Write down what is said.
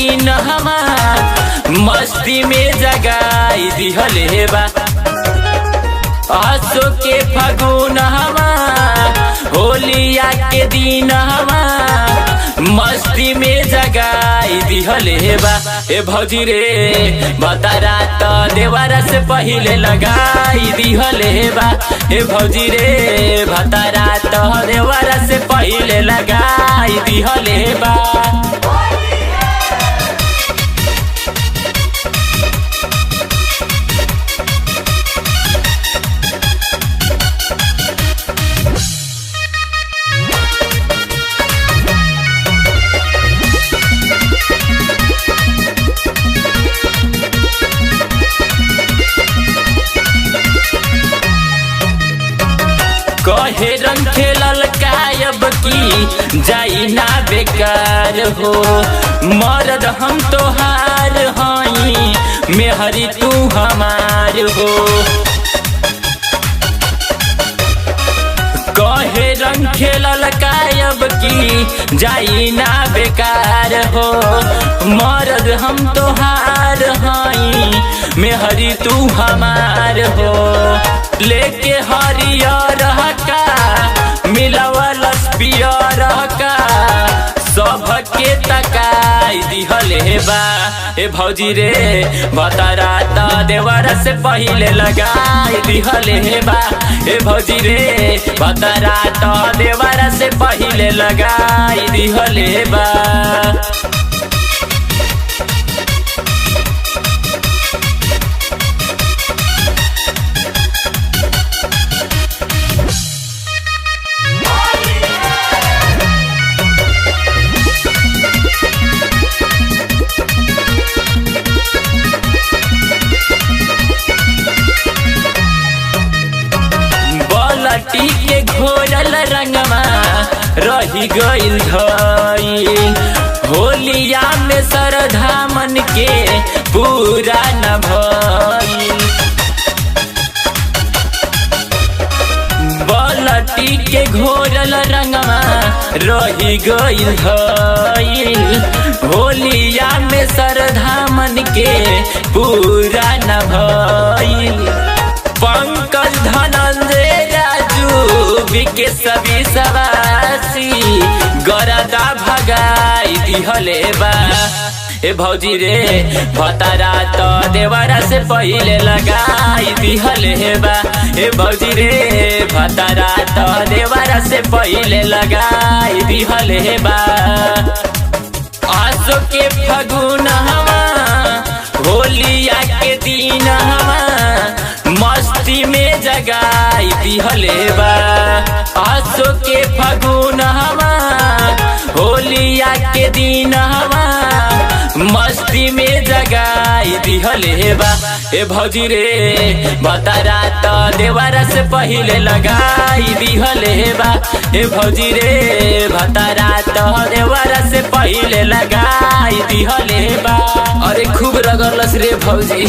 दिन हमार मस्ती में जगाई दिहले बा। आसो के फागुन हमार होलिया के दिन हमार मस्ती में जगाई दिहले बा। ए भौजी रे बतारा त देवारा से पहिले लगाई दिहले बा। ए भौजी रे बतारा त देवारा से पहिले लगाई दिहले बा। कहे रंग खेलल कायब की जाई ना बेकार हो। मर्द हम तोहार हई मेहरी तू हमार हो। कहे रंग खेलल कायब की जाई ना बेकार हो। मर्द हम तोहार हई मेहरी तू हमार हो। लेके हरियर का मिलावल पियर का सबके तकाई दिहले बा। ए भौजी रे बतारा त देवारा से पहिले लगाई दिहले बा। ए भौजी रे बतारा त देवारा से पहिले लगाई दिहले बा। लटी के घोरल रंगमा रही गइल धइल। होलिया में श्रद्धा मन के पूरा न भइल। बलटी के घोरल रंगमा रही गइल धइल। होलिया में श्रद्धा मन के पूरा न भइल। पंकज धनंजय के सभी सवासी गरदा भगाई दिहले बा। ए भौजी रे बतारा त देवारा से पहिले लगाई दिहले बा। ए भौजी रे बतारा त देवारा से पहिले लगाई दिहले बा। आसो के फागुन हवा होलिया के दिन हवा मस्ती में जगाई दिहले बा। आसो के फागुन हवा होलिया के दिन हवा मस्ती में जगाई दिहले बा। ए भौजी रे बतारा त देवारा से पहिले लगाई दिहले बा। ए भौजी रे बतारा त देवारा से पहिले लगाई दिहले बा। अरे खूब रगड़लस रे भौजी।